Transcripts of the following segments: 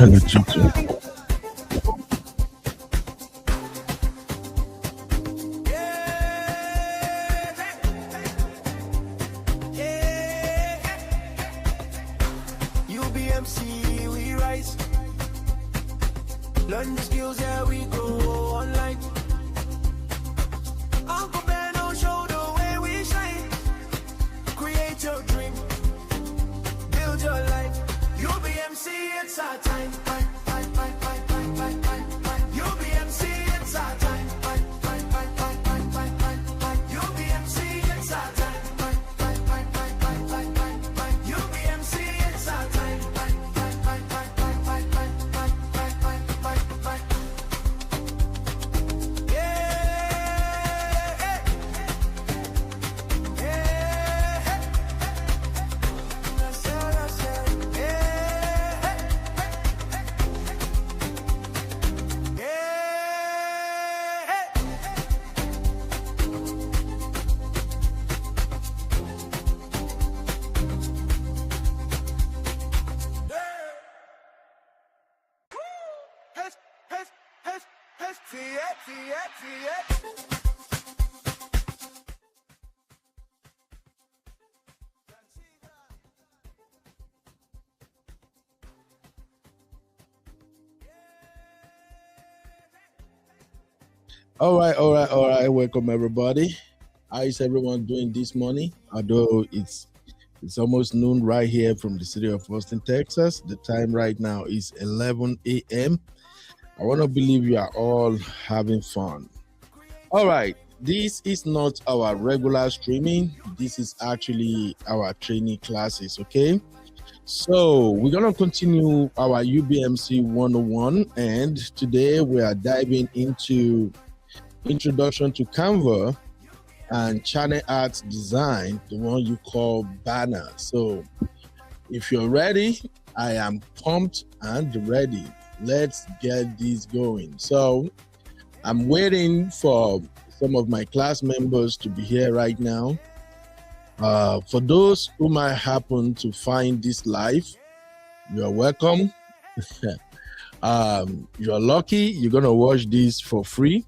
True. UBMC, we rise. Learn the skills, yeah, we go online. Uncle Ben will show the way we shine. Create your dream, build your life. UBMC, it's our time. UBMC, it's our time. UBMC, it's our time. UBMC, it's our time. All right. Welcome everybody. How is everyone doing this morning? Although it's almost noon right here from the city of Austin, Texas. The time right now is 11 a.m. I want to believe you are all having fun. All right. This is not our regular streaming. This is actually our training classes, okay? So we're going to continue our UBMC 101, and today we are diving into introduction to Canva and channel art design, the one you call banner. So if you're ready, I am pumped and ready. Let's get this going. So I'm waiting for some of my class members to be here right now. For those who might happen to find this live, you're welcome. You're lucky. You're going to watch this for free.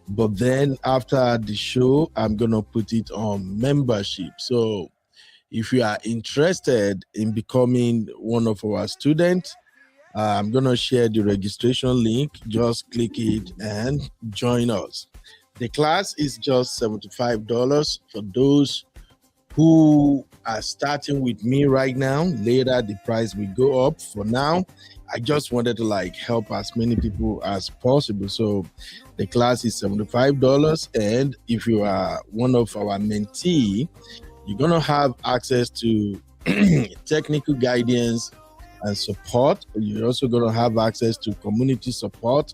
But then after the show, I'm going to put it on membership. So if you are interested in becoming one of our students, I'm going to share the registration link. Just click it and join us. The class is just $75 for those who are starting with me right now. Later, the price will go up. For now, I just wanted to help as many people as possible. So the class is $75. And if you are one of our mentee, you're going to have access to technical guidance and support. You're also going to have access to community support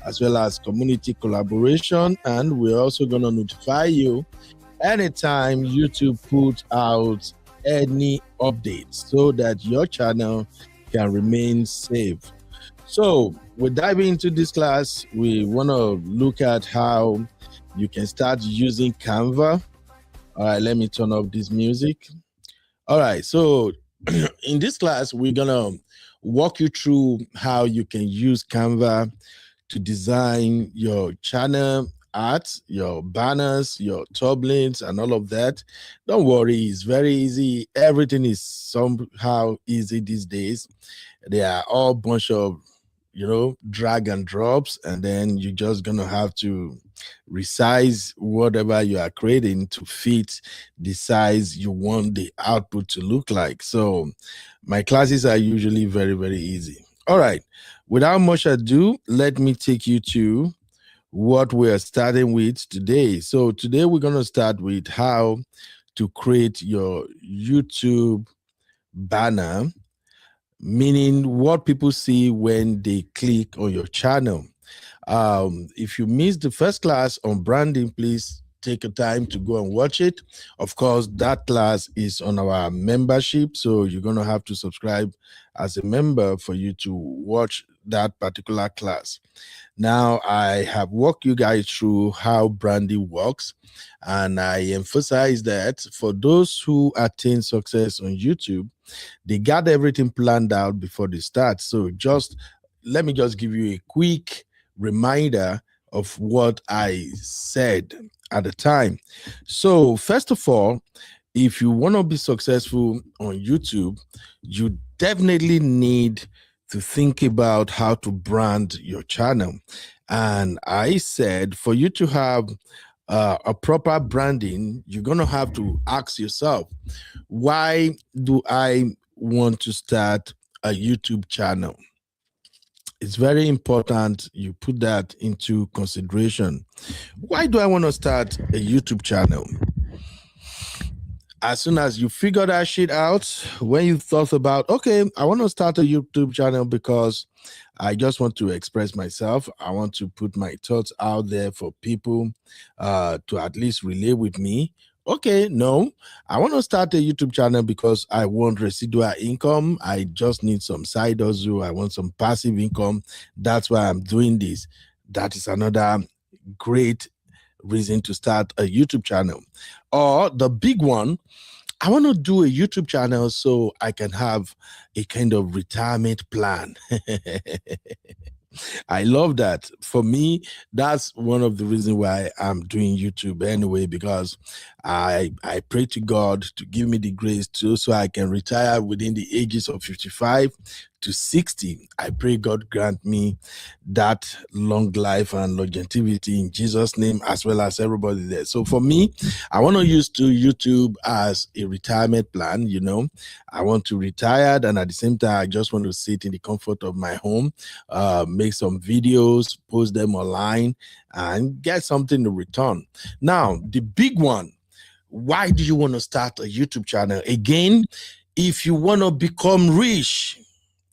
as well as community collaboration. And we're also going to notify you anytime YouTube put out any updates so that your channel can remain safe. So we're diving into this class. We want to look at how you can start using Canva. All right, let me turn off this music. All right, so in this class, we're going to walk you through how you can use Canva to design your channel art, your banners, your thumbnails, and all of that. Don't worry, it's very easy. Everything is somehow easy these days. They are all bunch of, drag and drops, and then you're just gonna have to resize whatever you are creating to fit the size you want the output to look like. So my classes are usually very, very easy. All right, without much ado, let me take you to what we're starting with today. So today we're going to start with how to create your YouTube banner, meaning what people see when they click on your channel. If you missed the first class on branding, please take a time to go and watch it. Of course, that class is on our membership, so you're going to have to subscribe as a member for you to watch that particular class. Now, I have walked you guys through how branding works, and I emphasize that for those who attain success on YouTube, they got everything planned out before they start. So just let me just give you a quick reminder of what I said at the time. So, first of all, if you want to be successful on YouTube, you definitely need to think about how to brand your channel. And I said for you to have a proper branding, you're going to have to ask yourself, why do I want to start a YouTube channel? It's very important you put that into consideration. Why do I want to start a YouTube channel? As soon as you figure that shit out, when you thought about, okay, I want to start a YouTube channel because I just want to express myself. I want to put my thoughts out there for people to at least relate with me. Okay, no, I want to start a YouTube channel because I want residual income. I just need some side hustle. I want some passive income. That's why I'm doing this. That is another great reason to start a YouTube channel. Or the big one, I want to do a YouTube channel so I can have a kind of retirement plan. I love that. For me, that's one of the reasons why I'm doing YouTube anyway, because I pray to God to give me the grace so I can retire within the ages of 55 to 60. I pray God grant me that long life and longevity in Jesus' name, as well as everybody there. So for me, I want to use YouTube as a retirement plan. I want to retire, and at the same time, I just want to sit in the comfort of my home, make some videos, post them online, and get something to return. Now, the big one, why do you want to start a YouTube channel? Again, if you want to become rich,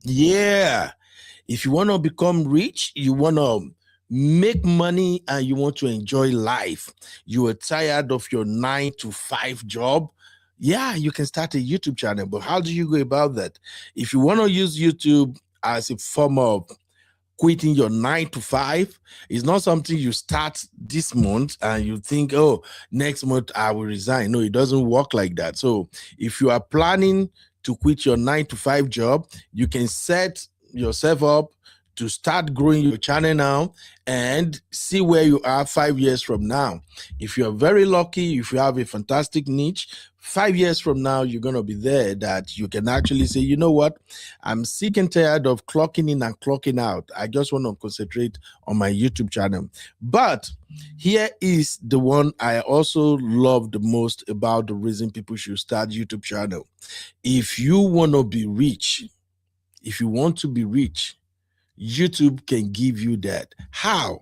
if you want to become rich, you want to make money and you want to enjoy life, you are tired of your 9-to-5 job, you can start a YouTube channel. But how do you go about that? If you want to use YouTube as a form of quitting your 9-to-5, it's not something you start this month and you think, oh, next month I will resign. No, it doesn't work like that. So if you are planning to quit your 9-to-5 job, you can set yourself up to start growing your channel now and see where you are 5 years from now. If you're very lucky, if you have a fantastic niche, 5 years from now, you're going to be there that you can actually say, you know what, I'm sick and tired of clocking in and clocking out. I just want to concentrate on my YouTube channel. But here is the one I also love the most about the reason people should start YouTube channel. If you want to be rich, if you want to be rich, YouTube can give you that. How?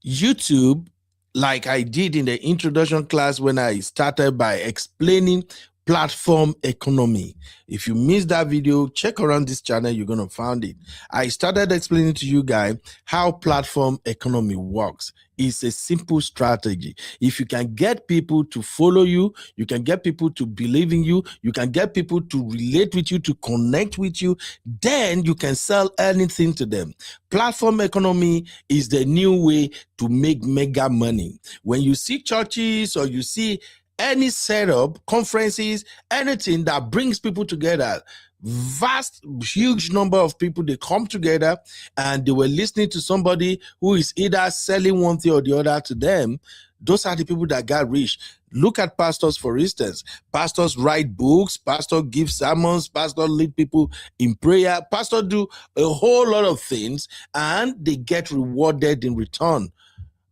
YouTube, like I did in the introduction class when I started by explaining platform economy. If you missed that video, check around this channel, you're going to find it. I started explaining to you guys how platform economy works. It's a simple strategy. If you can get people to follow you, you can get people to believe in you, you can get people to relate with you, to connect with you, then you can sell anything to them. Platform economy is the new way to make mega money. When you see churches or you see any setup, conferences, anything that brings people together, vast, huge number of people, they come together and they were listening to somebody who is either selling one thing or the other to them. Those are the people that got rich. Look at pastors, for instance. Pastors write books, pastors give sermons, pastors lead people in prayer, pastors do a whole lot of things and they get rewarded in return.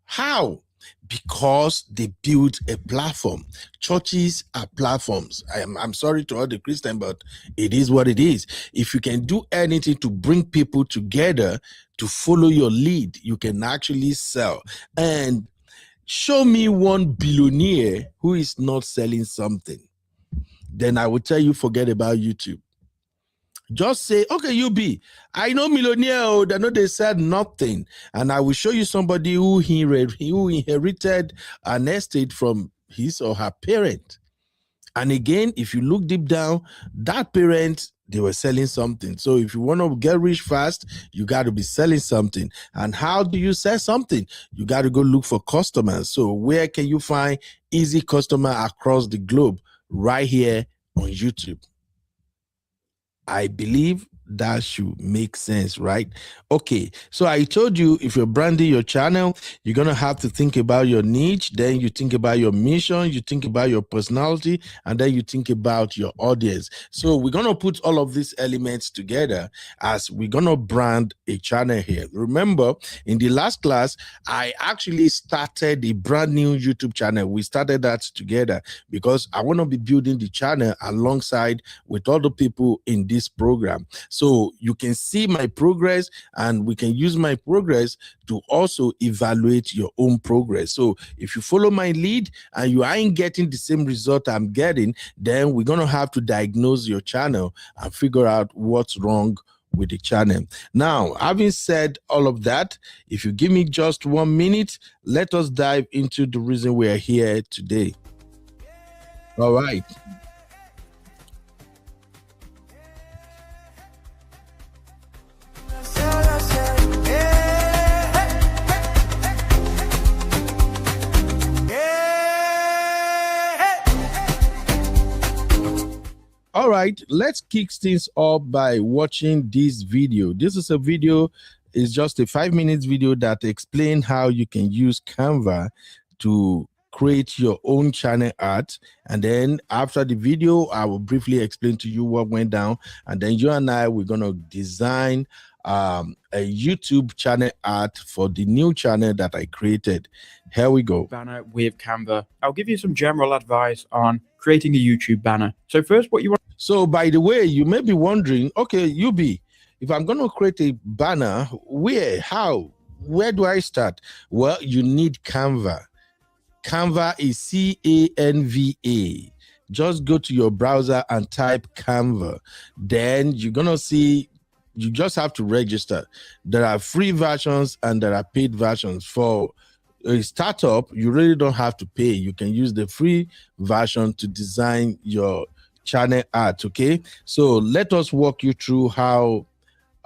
How? Because they build a platform. Churches are platforms. I'm sorry to all the Christians, but it is what it is. If you can do anything to bring people together to follow your lead, you can actually sell. And show me one billionaire who is not selling something. Then I will tell you, forget about YouTube. Just say, okay, I know millionaire, they know they said nothing. And I will show you somebody who inherited an estate from his or her parent. And again, if you look deep down, that parent, they were selling something. So if you want to get rich fast, you got to be selling something. And how do you sell something? You got to go look for customers. So where can you find easy customer across the globe? Right here on YouTube. I believe that should make sense, right? Okay, so I told you, if you're branding your channel, you're going to have to think about your niche, then you think about your mission, you think about your personality, and then you think about your audience. So we're going to put all of these elements together as we're going to brand a channel here. Remember, in the last class, I actually started a brand new YouTube channel. We started that together because I want to be building the channel alongside with other people in this program. So you can see my progress, and we can use my progress to also evaluate your own progress. So if you follow my lead and you ain't getting the same result I'm getting, then we're going to have to diagnose your channel and figure out what's wrong with the channel. Now, having said all of that, if you give me just 1 minute, let us dive into the reason we are here today. All right. All right, let's kick things off by watching this video. This is a video, it's just a 5-minute video that explains how you can use Canva to create your own channel art. And then after the video, I will briefly explain to you what went down. And then you and I, we're going to design a YouTube channel art for the new channel that I created. Here we go. Banner with Canva. I'll give you some general advice on creating a YouTube banner. So first, what you want. So by the way, you may be wondering, okay, UB, if I'm going to create a banner, where, how, where do I start? Well, you need Canva. Canva is C-A-N-V-A. Just go to your browser and type Canva. Then you're going to see, you just have to register. There are free versions and there are paid versions. For a startup, you really don't have to pay. You can use the free version to design your channel art. Okay, so let us walk you through how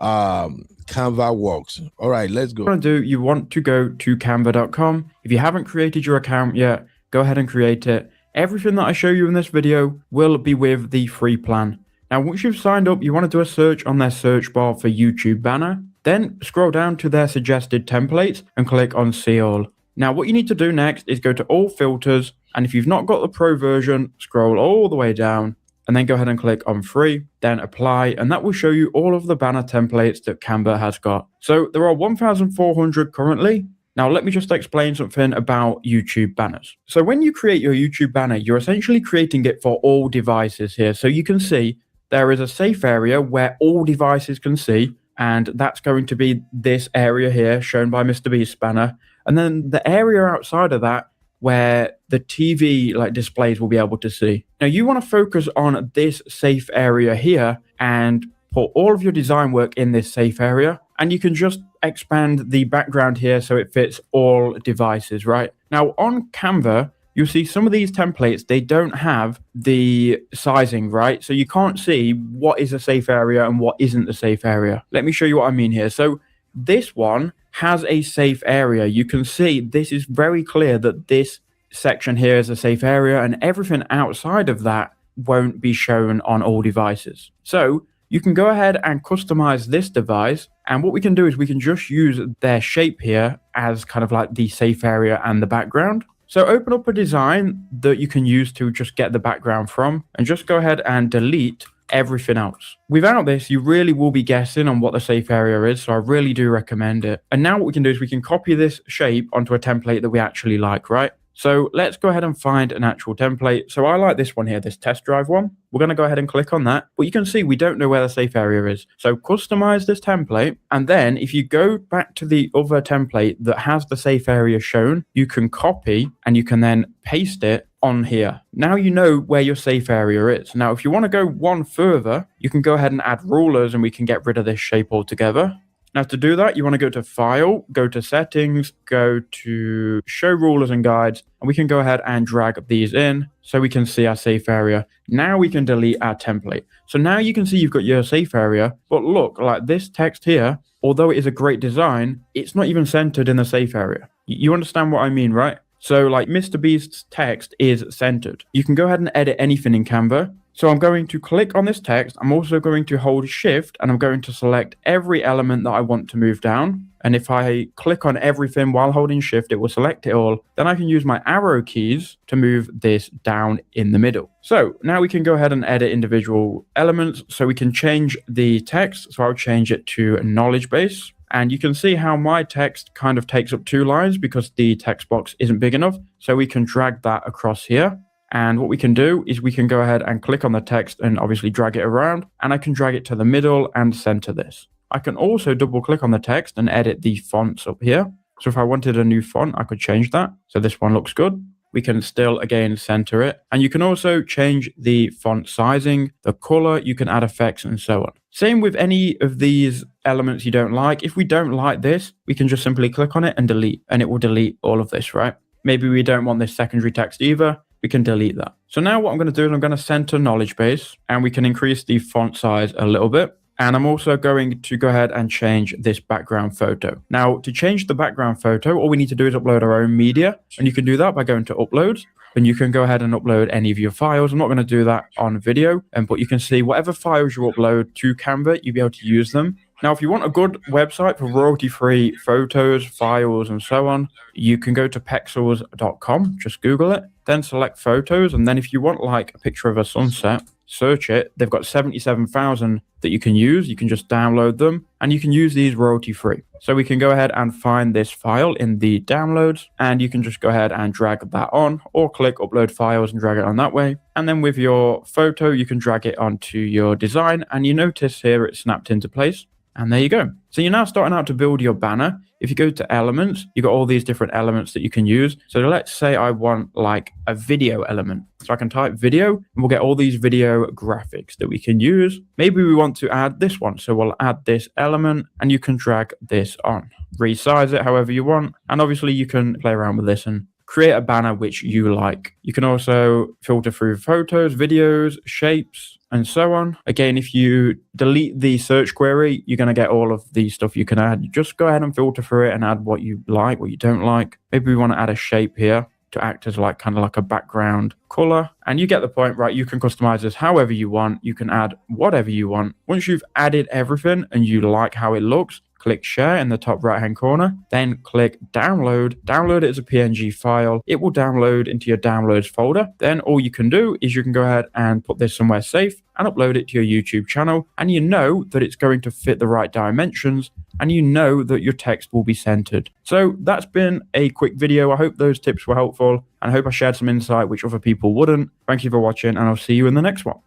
Canva works. All right, let's go. You want to go to canva.com. If you haven't created your account yet, go ahead and create it. Everything that I show you in this video will be with the free plan. Now, once you've signed up, you want to do a search on their search bar for YouTube banner. Then scroll down to their suggested templates and click on See All. Now, what you need to do next is go to All Filters. And if you've not got the Pro version, scroll all the way down and then go ahead and click on Free, then Apply. And that will show you all of the banner templates that Canva has got. So there are 1,400 currently. Now, let me just explain something about YouTube banners. So when you create your YouTube banner, you're essentially creating it for all devices here. So you can see there is a safe area where all devices can see, and that's going to be this area here shown by Mr. Beast's banner. And then the area outside of that where the TV displays will be able to see. Now you want to focus on this safe area here and put all of your design work in this safe area. And you can just expand the background here so it fits all devices, right? Now on Canva, you'll see some of these templates, they don't have the sizing, right? So you can't see what is a safe area and what isn't a safe area. Let me show you what I mean here. So this one has a safe area. You can see this is very clear that this section here is a safe area and everything outside of that won't be shown on all devices. So you can go ahead and customize this device. And what we can do is we can just use their shape here as kind of like the safe area and the background. So open up a design that you can use to just get the background from and just go ahead and delete everything else. Without this, you really will be guessing on what the safe area is, so I really do recommend it. And now what we can do is we can copy this shape onto a template that we actually like, right? So let's go ahead and find an actual template. So I like this one here, this test drive one. We're going to go ahead and click on that. But you can see we don't know where the safe area is. So customize this template. And then if you go back to the other template that has the safe area shown, you can copy and you can then paste it on here. Now you know where your safe area is. Now, if you want to go one further, you can go ahead and add rulers and we can get rid of this shape altogether. Now to do that, you want to go to File, go to Settings, go to Show Rulers and Guides, and we can go ahead and drag these in so we can see our safe area. Now we can delete our template. So now you can see you've got your safe area, but look, like this text here, although it is a great design, it's not even centered in the safe area. You understand what I mean, right? So like Mr. Beast's text is centered. You can go ahead and edit anything in Canva. So I'm going to click on this text. I'm also going to hold shift and I'm going to select every element that I want to move down. And if I click on everything while holding shift, it will select it all. Then I can use my arrow keys to move this down in the middle. So now we can go ahead and edit individual elements. So we can change the text. So I'll change it to knowledge base. And you can see how my text kind of takes up 2 lines because the text box isn't big enough. So we can drag that across here. And what we can do is we can go ahead and click on the text and obviously drag it around. And I can drag it to the middle and center this. I can also double click on the text and edit the fonts up here. So if I wanted a new font, I could change that. So this one looks good. We can still, again, center it. And you can also change the font sizing, the color, you can add effects and so on. Same with any of these elements you don't like. If we don't like this, we can just simply click on it and delete, and it will delete all of this, right? Maybe we don't want this secondary text either. We can delete that. So now what I'm going to do is I'm going to center knowledge base, and we can increase the font size a little bit. And I'm also going to go ahead and change this background photo. Now, to change the background photo, all we need to do is upload our own media. And you can do that by going to uploads. And you can go ahead and upload any of your files. I'm not going to do that on video, but you can see whatever files you upload to Canva, you'll be able to use them. Now, if you want a good website for royalty-free photos, files, and so on, you can go to pexels.com, just Google it, then select photos. And then if you want like a picture of a sunset, search it. They've got 77,000 that you can use. You can just download them and you can use these royalty free. So we can go ahead and find this file in the downloads and you can just go ahead and drag that on or click upload files and drag it on that way. And then with your photo, you can drag it onto your design and you notice here it's snapped into place. And there you go. So you're now starting out to build your banner. If you go to elements, you've got all these different elements that you can use. So let's say I want like a video element. So I can type video and we'll get all these video graphics that we can use. Maybe we want to add this one. So we'll add this element and you can drag this on. Resize it however you want. And obviously you can play around with this and create a banner which you like. You can also filter through photos, videos, shapes, and so on. Again, if you delete the search query, you're going to get all of the stuff you can add. You just go ahead and filter through it and add what you like, what you don't like. Maybe we want to add a shape here to act as like kind of like a background color. And you get the point, right? You can customize this however you want. You can add whatever you want. Once you've added everything and you like how it looks, click share in the top right hand corner, then click download. Download it as a PNG file. It will download into your downloads folder. Then all you can do is you can go ahead and put this somewhere safe and upload it to your YouTube channel. And you know that it's going to fit the right dimensions and you know that your text will be centered. So that's been a quick video. I hope those tips were helpful and I hope I shared some insight which other people wouldn't. Thank you for watching and I'll see you in the next one.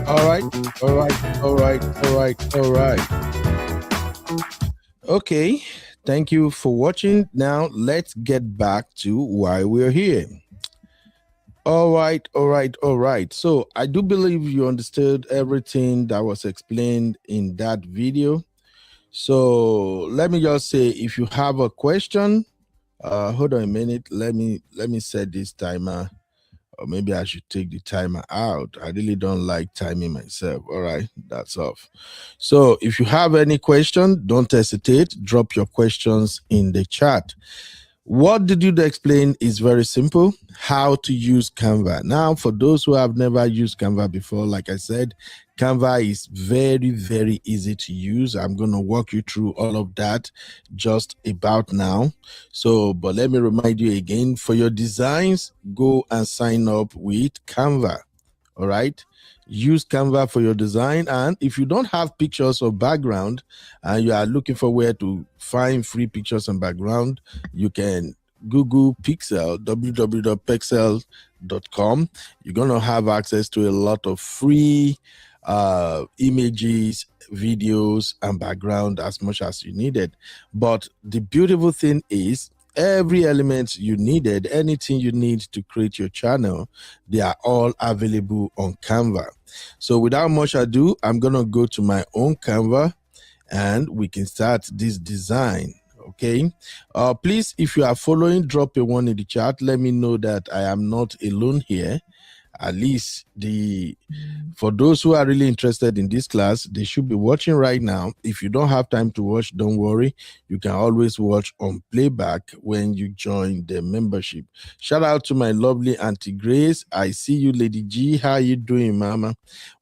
All right. Okay, thank you for watching. Now let's get back to why we're here. All right. So I do believe you understood everything that was explained in that video. So let me just say, if you have a question, hold on a minute. Let me set this timer. Or maybe I should take the timer out. I really don't like timing myself. All right, that's off. So if you have any question, don't hesitate. Drop your questions in the chat. What did you explain is very simple, how to use Canva. Now, for those who have never used Canva before, like I said, Canva is very, very easy to use. I'm going to walk you through all of that just about now. So, but let me remind you again, for your designs, go and sign up with Canva. All right. Use Canva for your design. And if you don't have pictures or background and you are looking for where to find free pictures and background, you can Google Pixel, www.pexels.com. You're going to have access to a lot of free images, videos, and background as much as you needed. But the beautiful thing is, every element you needed, anything you need to create your channel, they are all available on Canva. So without much ado, I'm going to go to my own Canva and we can start this design. Okay. Please, if you are following, drop a 1 in the chat. Let me know that I am not alone here. At least for those who are really interested in this class, they should be watching right now. If you don't have time to watch, don't worry. You can always watch on playback when you join the membership. Shout out to my lovely Auntie Grace. I see you, Lady G. How you doing, Mama?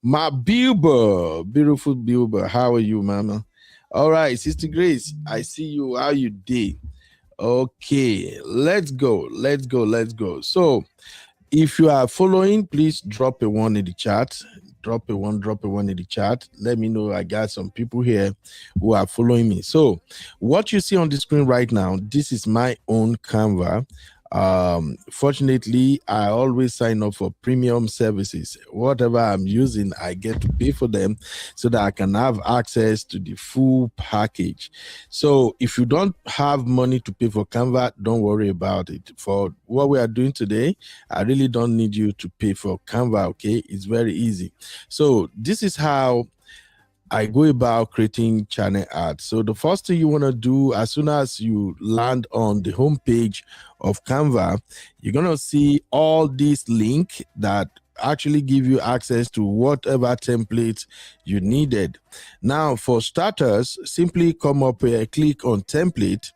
My Bilbo, beautiful Bilbo. How are you, Mama? All right, Sister Grace, I see you. How you did? Okay, let's go. So if you are following, please drop a one in the chat. Drop a one in the chat. Let me know. I got some people here who are following me. So what you see on the screen right now, this is my own Canva. Fortunately, I always sign up for premium services. Whatever I'm using, I get to pay for them so that I can have access to the full package. So if you don't have money to pay for Canva, don't worry about it. For what we are doing today, I really don't need you to pay for Canva, okay? It's very easy. So this is how I go about creating channel ads. So the first thing you want to do, as soon as you land on the home page of Canva, you're going to see all these links that actually give you access to whatever template you needed. Now, for starters, simply come up here, click on template.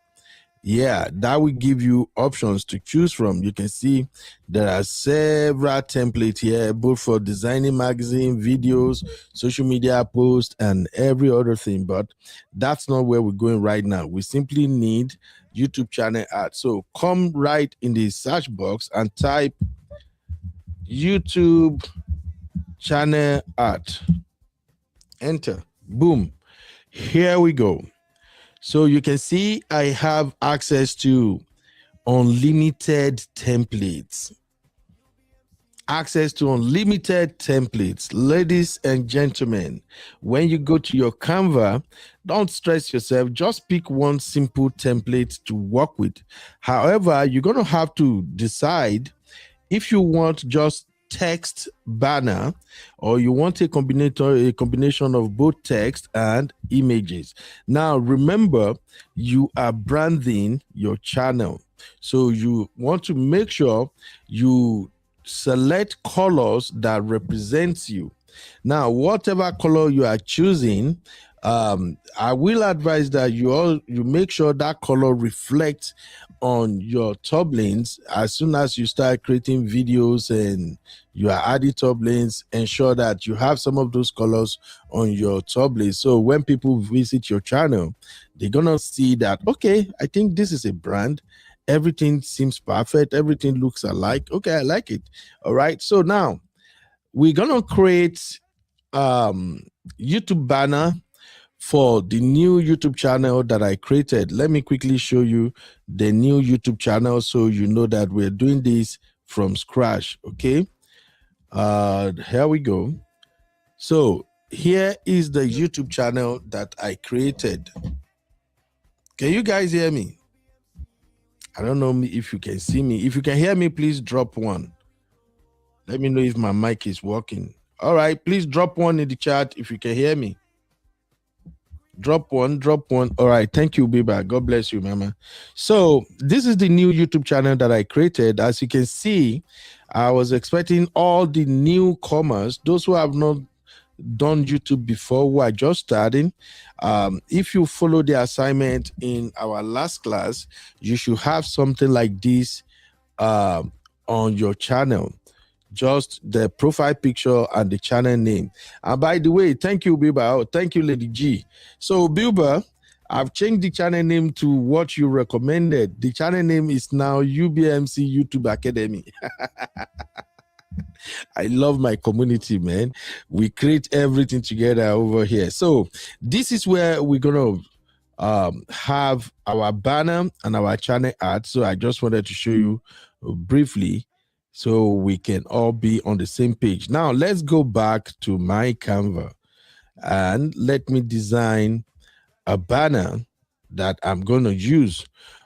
Yeah, that will give you options to choose from. You can see there are several templates here, both for designing magazine, videos, social media posts, and every other thing. But that's not where we're going right now. We simply need YouTube channel ads. So come right in the search box and type YouTube channel ad. Enter. Boom. Here we go. So you can see I have access to unlimited templates. Access to unlimited templates. Ladies and gentlemen, when you go to your Canva, don't stress yourself. Just pick one simple template to work with. However, you're going to have to decide if you want just text banner or you want a combination of both text and images. Now remember, you are branding your channel, so you want to make sure you select colors that represents you. Now whatever color you are choosing, I will advise that you make sure that color reflects on your thumbnails. As soon as you start creating videos and you are adding thumbnails, ensure that you have some of those colors on your thumbnails. So when people visit your channel, they're gonna see that, okay, I think this is a brand. Everything seems perfect. Everything looks alike. Okay, I like it. All right. So now we're gonna create YouTube banner for the new YouTube channel that I created. Let me quickly show you the new YouTube channel so you know that we're doing this from scratch. Okay. Here we go. So here is the YouTube channel that I created. Can you guys hear me? I don't know if you can see me. If you can hear me, please drop one. Let me know if my mic is working. All right, please drop one in the chat if you can hear me. Drop one. All right, thank you, Biba. God bless you, Mama. So this is the new YouTube channel that I created. As you can see, I was expecting all the newcomers, those who have not done YouTube before, who are just starting. If you follow the assignment in our last class, you should have something like this on your channel. Just the profile picture and the channel name. And by the way, thank you, Bilba. Oh, thank you, Lady G. So, Bilba, I've changed the channel name to what you recommended. The channel name is now UBMC YouTube Academy. I love my community, man. We create everything together over here. So, this is where we're going to have our banner and our channel ad. So, I just wanted to show you briefly, so we can all be on the same page. Now, let's go back to my Canva and let me design a banner that I'm going to use.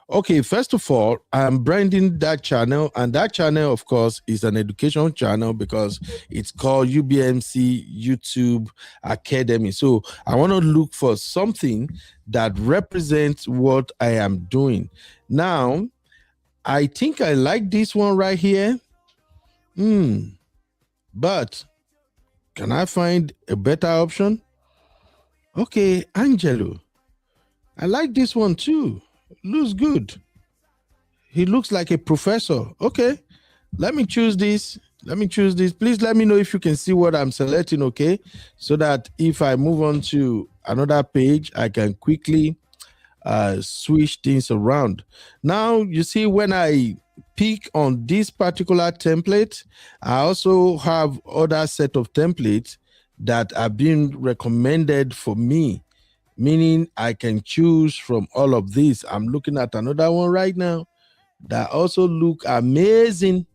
Okay, first of all, I'm branding that channel, and that channel, of course, is an education channel because it's called UBMC YouTube Academy. So I want to look for something that represents what I am doing. Now, I think I like this one right here. But can I find a better option? Okay, Angelo. I like this one too. Looks good. He looks like a professor. Okay, let me choose this. Please let me know if you can see what I'm selecting, okay? So that if I move on to another page, I can quickly switch things around. Now, you see, when I pick on this particular template, I also have other set of templates that are being recommended for me, meaning I can choose from all of these. I'm looking at another one right now that also look amazing,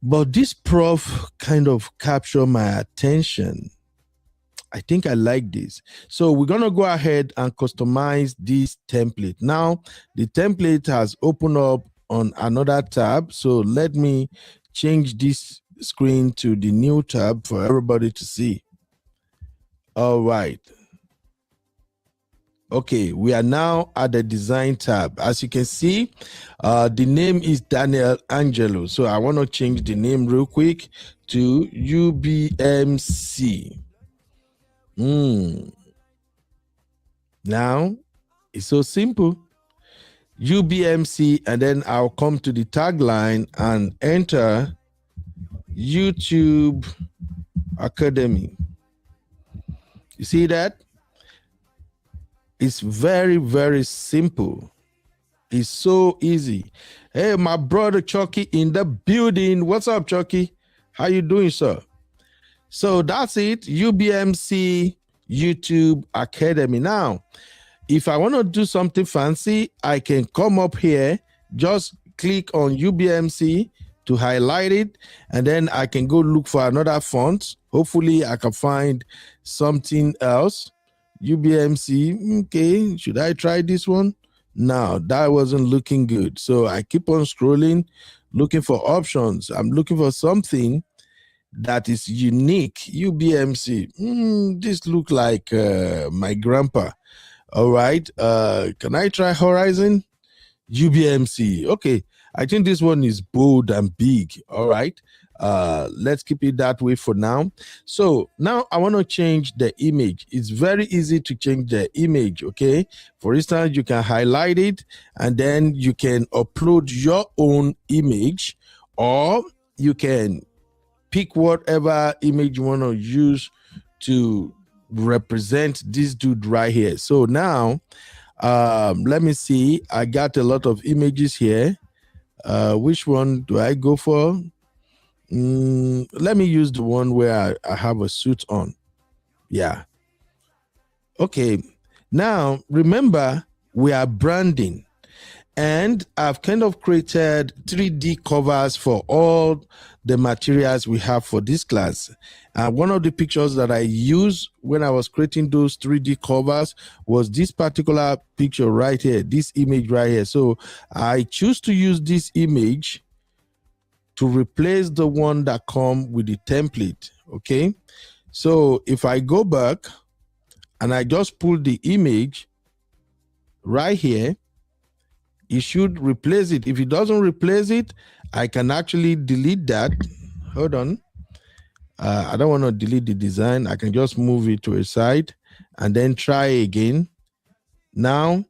but this prof kind of captured my attention. I think I like this. So we're going to go ahead and customize this template. Now, the template has opened up on another tab. So let me change this screen to the new tab for everybody to see. All right. Okay, we are now at the design tab. As you can see, the name is Daniel Angelo. So I want to change the name real quick to UBMC. Now, it's so simple. UBMC, and then I'll come to the tagline and enter YouTube Academy. You see that? It's very, very simple. It's so easy. Hey, my brother Chucky in the building. What's up, Chucky? How you doing, sir? So that's it. UBMC YouTube Academy. Now, if I want to do something fancy, I can come up here, just click on UBMC to highlight it, and then I can go look for another font. Hopefully, I can find something else. UBMC, okay, should I try this one? No, that wasn't looking good. So I keep on scrolling, looking for options. I'm looking for something that is unique. UBMC, this look like my grandpa. All right, can I try Horizon? UBMC, okay, I think this one is bold and big. All right, let's keep it that way for now. So now I want to change the image. It's very easy to change the image. Okay, for instance, you can highlight it and then you can upload your own image, or you can pick whatever image you want to use to represent this dude right here. So now let me see, I got a lot of images here. Which one do I go for? Let me use the one where I have a suit on. Yeah. Okay. Now, remember, we are branding. And I've kind of created 3D covers for all the materials we have for this class. One of the pictures that I used when I was creating those 3D covers was this particular picture right here, this image right here. So I choose to use this image to replace the one that come with the template. Okay. So if I go back and I just pull the image right here, it should replace it. If it doesn't replace it, I can actually delete that. Hold on. I don't want to delete the design. I can just move it to a side and then try again. Now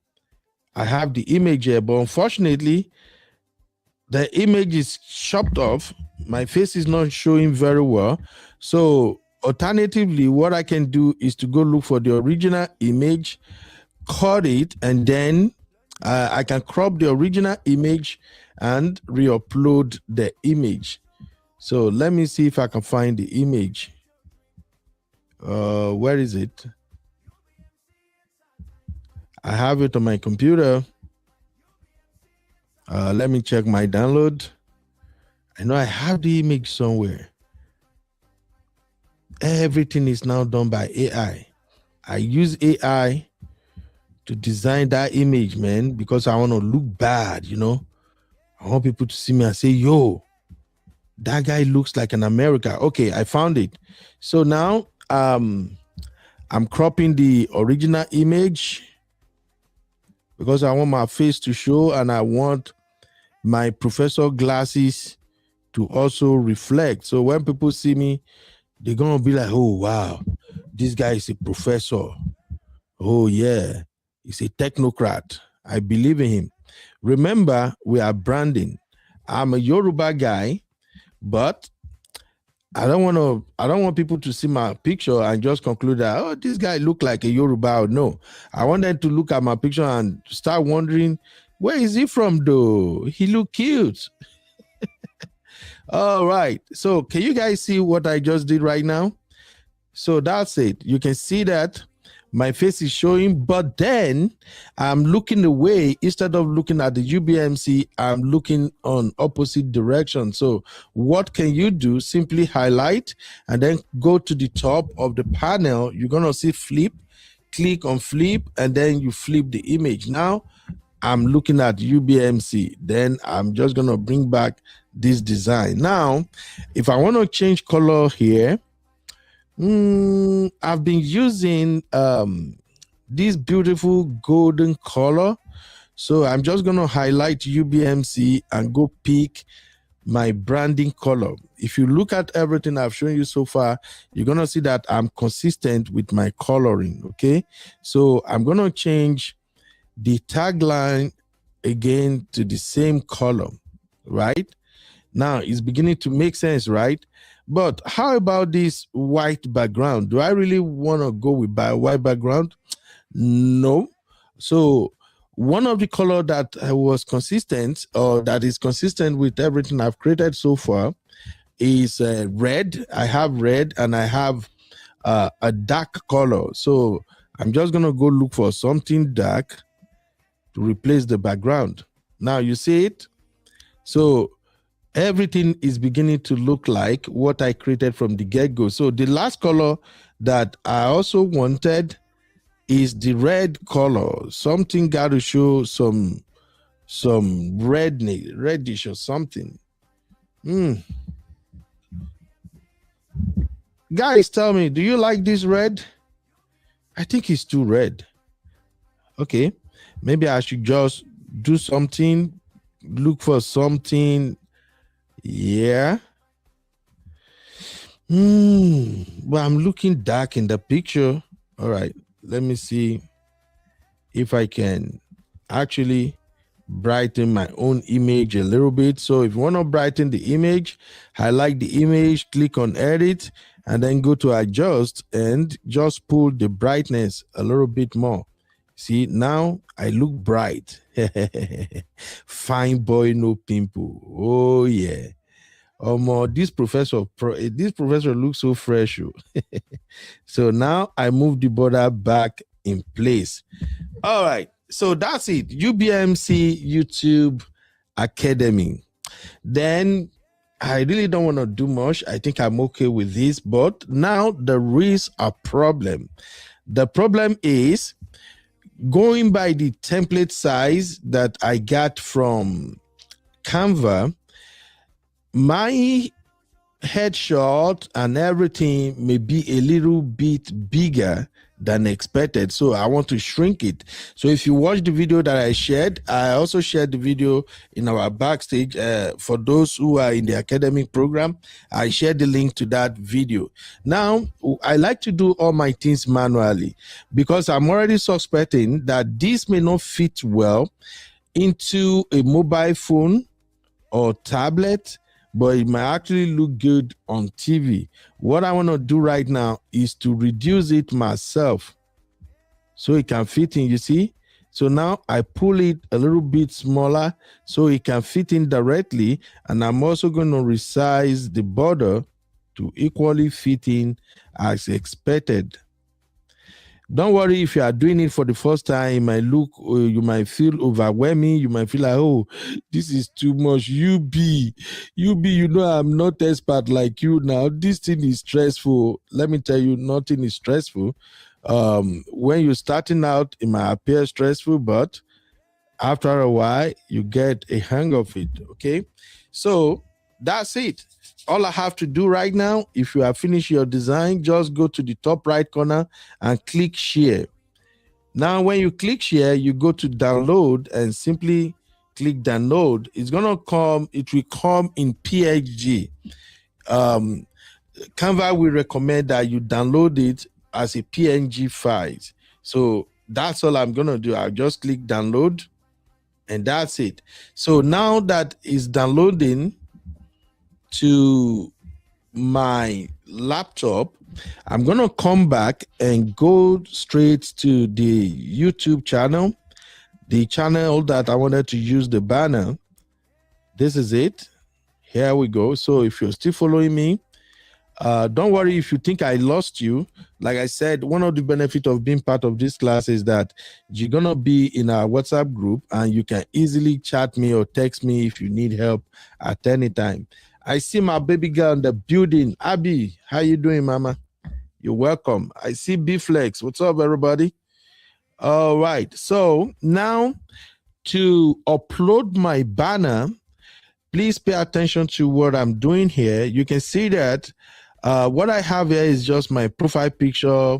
I have the image here, but unfortunately, the image is chopped off. My face is not showing very well. So alternatively, what I can do is to go look for the original image, cut it, and then I can crop the original image and re-upload the image. So let me see if I can find the image. Where is it? I have it on my computer. Let me check my download. I know I have the image somewhere. Everything is now done by AI. I use AI to design that image, man, because I want to look bad, you know. I want people to see me and say, yo, that guy looks like an American. Okay, I found it. So now I'm cropping the original image because I want my face to show and I want my professor glasses to also reflect. So when people see me, they're gonna be like, oh wow, this guy is a professor. Oh yeah, he's a technocrat. I believe in him. Remember, we are branding. I'm a Yoruba guy, but I don't want people to see my picture and just conclude that, oh, this guy look like a Yoruba. No, I want them to look at my picture and start wondering, where is he from though? He look cute. All right. So can you guys see what I just did right now? So that's it. You can see that my face is showing, but then I'm looking away. Instead of looking at the UBMC, I'm looking on opposite direction. So what can you do? Simply highlight and then go to the top of the panel. You're going to see flip, click on flip, and then you flip the image. Now I'm looking at UBMC. Then I'm just going to bring back this design. Now, if I want to change color here, I've been using this beautiful golden color. So I'm just going to highlight UBMC and go pick my branding color. If you look at everything I've shown you so far, you're going to see that I'm consistent with my coloring. Okay. So I'm going to change the tagline again to the same color, right? Now it's beginning to make sense, right? But how about this white background? Do I really want to go with white background? No. So one of the color that was consistent, or that is consistent with everything I've created so far, is red. I have red and I have a dark color. So I'm just going to go look for something dark to replace the background. Now you see it? So everything is beginning to look like what I created from the get-go. So the last color that I also wanted is the red color. Something got to show some reddish or something. Guys, tell me, do you like this red? I think it's too red. Okay, maybe I should just do something, look for something. Yeah. Well, I'm looking dark in the picture. All right, let me see if I can actually brighten my own image a little bit. So if you want to brighten the image, highlight the image, click on edit, and then go to adjust and just pull the brightness a little bit more. See, now I look bright. Fine boy, no pimple. Oh yeah. This professor looks so fresh. So now I move the border back in place. All right. So that's it. UBMC YouTube Academy. Then I really don't want to do much. I think I'm okay with this. But now there is a problem. The problem is, going by the template size that I got from Canva, my headshot and everything may be a little bit bigger than expected. So I want to shrink it. So if you watch the video that I shared, I also shared the video in our backstage. For those who are in the academic program, I shared the link to that video. Now, I like to do all my things manually because I'm already suspecting that this may not fit well into a mobile phone or tablet, but it might actually look good on TV. What I want to do right now is to reduce it myself so it can fit in, you see? So now I pull it a little bit smaller so it can fit in directly, and I'm also going to resize the border to equally fit in as expected. Don't worry if you are doing it for the first time, it might look, you might feel overwhelming. You might feel like, oh, this is too much. You know, I'm not expert like you now. This thing is stressful. Let me tell you, nothing is stressful. When you're starting out, it might appear stressful, but after a while, you get a hang of it, okay? So that's it. All I have to do right now, if you have finished your design, just go to the top right corner and click share. Now, when you click share, you go to download and simply click download, it's gonna come, it will come in PNG. Canva will recommend that you download it as a PNG file. So that's all I'm gonna do. I'll just click download, and that's it. So now that is downloading to my laptop, I'm gonna come back and go straight to the YouTube channel, the channel that I wanted to use the banner. This is it. Here we go. So if you're still following me, don't worry if you think I lost you. Like I said, one of the benefits of being part of this class is that you're gonna be in our WhatsApp group, and you can easily chat me or text me if you need help at any time. I see my baby girl in the building. Abby, how you doing, mama? You're welcome. I see B-Flex. What's up, everybody? All right. So now to upload my banner, please pay attention to what I'm doing here. You can see that what I have here is just my profile picture,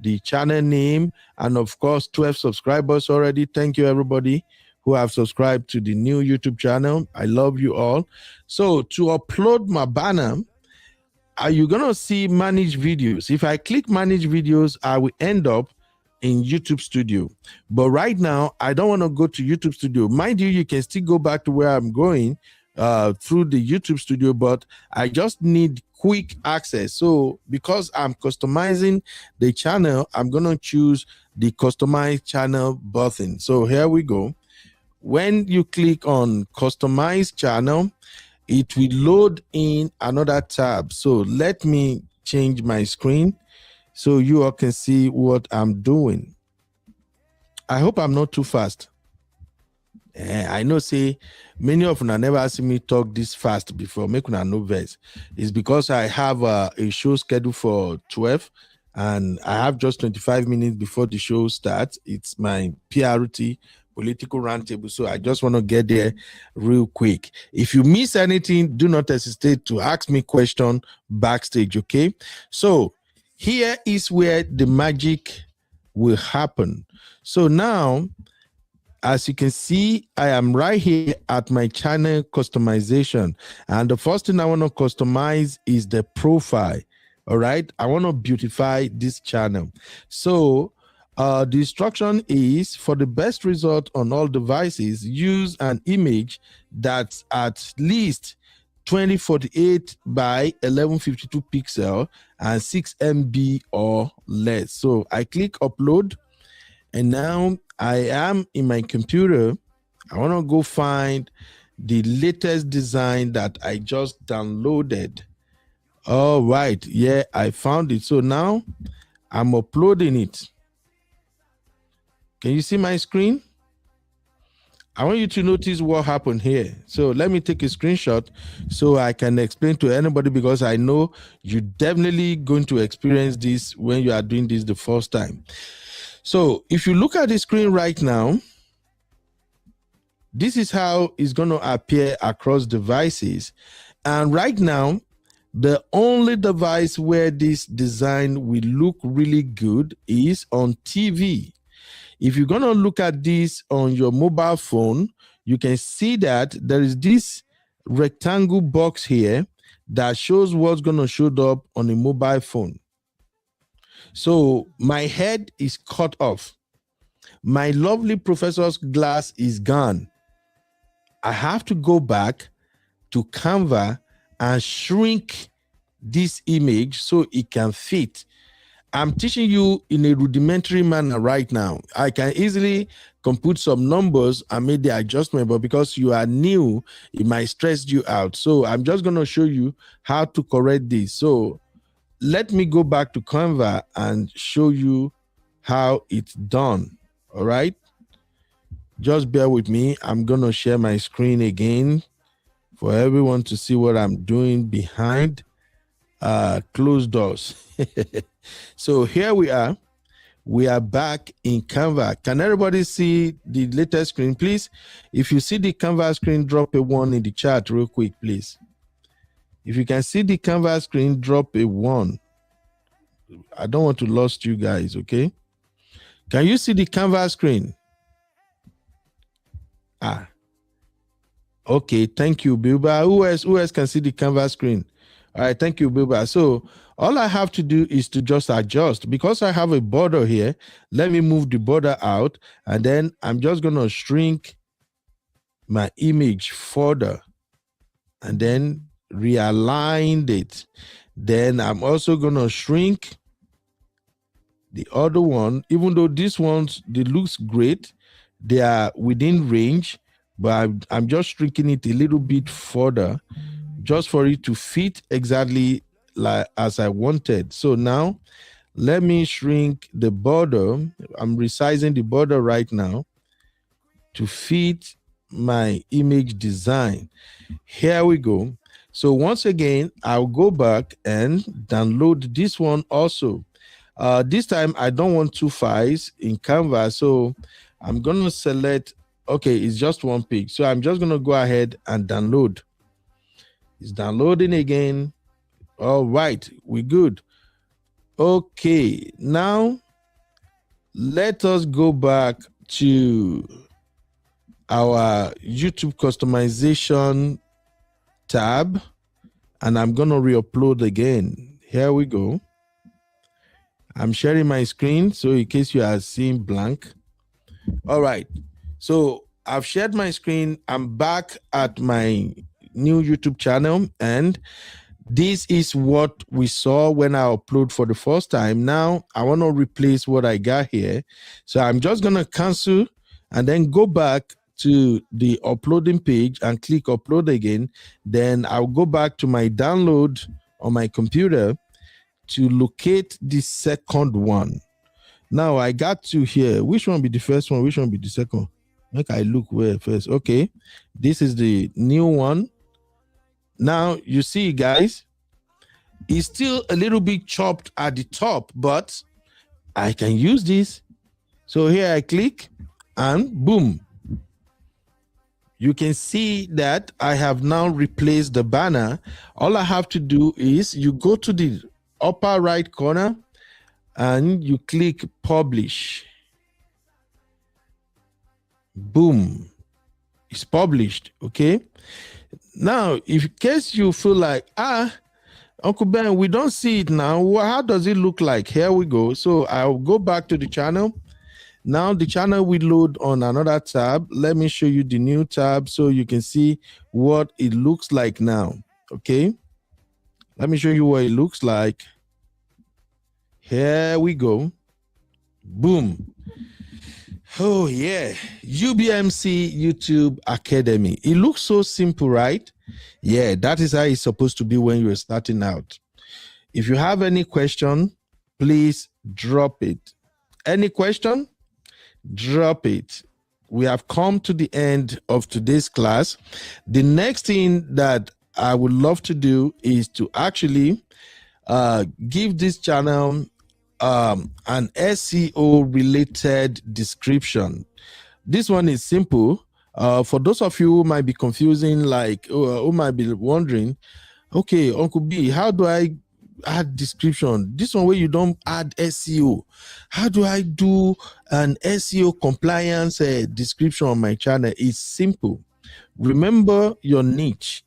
the channel name, and of course 12 subscribers already. Thank you, everybody who have subscribed to the new YouTube channel. I love you all. So to upload my banner, are you gonna see manage videos? If I click manage videos, I will end up in YouTube Studio. But right now, I don't want to go to YouTube Studio. Mind you, you can still go back to where I'm going through the YouTube Studio, but I just need quick access. So because I'm customizing the channel, I'm gonna choose the customize channel button. So here we go. When you click on customize channel, it will load in another tab. So let me change my screen so you all can see what I'm doing. I hope I'm not too fast. I know, say many of you never seen me talk this fast before. Make una no vex. It's because I have a show scheduled for 12, and I have just 25 minutes before the show starts. It's my PRT political roundtable, so I just want to get there real quick. If you miss anything, do not hesitate to ask me question backstage. Okay, so here is where the magic will happen. So now, as you can see, I am right here at my channel customization. And the first thing I want to customize is the profile. All right. I want to beautify this channel. So the instruction is, for the best result on all devices, use an image that's at least 2048 by 1152 pixel and 6 MB or less. So I click upload, and now I am in my computer. I want to go find the latest design that I just downloaded. All right, yeah, I found it. So now I'm uploading it. Can you see my screen? I want you to notice what happened here. So let me take a screenshot so I can explain to anybody, because I know you're definitely going to experience this when you are doing this the first time. So if you look at the screen right now, this is how it's going to appear across devices. And right now, the only device where this design will look really good is on TV. If you're going to look at this on your mobile phone, you can see that there is this rectangle box here that shows what's going to show up on a mobile phone. So my head is cut off. My lovely professor's glass is gone. I have to go back to Canva and shrink this image so it can fit. I'm teaching you in a rudimentary manner right now. I can easily compute some numbers and make the adjustment, but because you are new, it might stress you out. So I'm just going to show you how to correct this. So let me go back to Canva and show you how it's done. All right. Just bear with me. I'm going to share my screen again for everyone to see what I'm doing behind closed doors. So here we are. We are back in Canva. Can everybody see the latest screen, please? If you see the Canva screen, drop a 1 in the chat real quick, please. If you can see the Canva screen, drop a 1. I don't want to lose you guys, okay? Can you see the Canva screen? Okay, thank you, Bilba. Who else can see the Canva screen? All right, thank you, Bilba. So all I have to do is to just adjust. Because I have a border here, let me move the border out, and then I'm just going to shrink my image further and then realign it. Then I'm also going to shrink the other one, even though these ones, they looks great, they are within range, but I'm just shrinking it a little bit further just for it to fit exactly like as I wanted. So now let me shrink the border. I'm resizing the border right now to fit my image design. Here we go. So once again, I'll go back and download this one also. This time I don't want two files in Canva, so I'm gonna select, okay, it's just one page. So I'm just gonna go ahead and download. It's downloading again. All right, we're good. Okay, now let us go back to our YouTube customization tab, and I'm gonna re-upload again. Here we go. I'm sharing my screen, so in case you are seeing blank. All right, so I've shared my screen. I'm back at my new YouTube channel, and this is what we saw when I upload for the first time. Now I want to replace what I got here, so I'm just gonna cancel and then go back to the uploading page and click upload again. Then I'll go back to my download on my computer to locate the second one. Now I got to here. Which one be the first one? Which one be the second? Make I look where first. Okay, this is the new one. Now you see, guys, it's still a little bit chopped at the top, but I can use this. So here I click and boom. You can see that I have now replaced the banner. All I have to do is you go to the upper right corner and you click publish. Boom. It's published. Okay. Now, if in case you feel like, Uncle Ben, we don't see it now. Well, how does it look like? Here we go. So I'll go back to the channel. Now the channel will load on another tab. Let me show you the new tab so you can see what it looks like now. Okay. Let me show you what it looks like. Here we go. Boom. Oh yeah, UBMC YouTube Academy. It looks so simple, right? Yeah, that is how it's supposed to be when you're starting out. If you have any question, please drop it. Any question? Drop it. We have come to the end of today's class. The next thing that I would love to do is to actually give this channel an SEO related description. This one is simple. For those of you who might be confusing, like who might be wondering, okay, Uncle B, how do I add description? This one where you don't add SEO. How do I do an SEO compliance description on my channel? It's simple. Remember your niche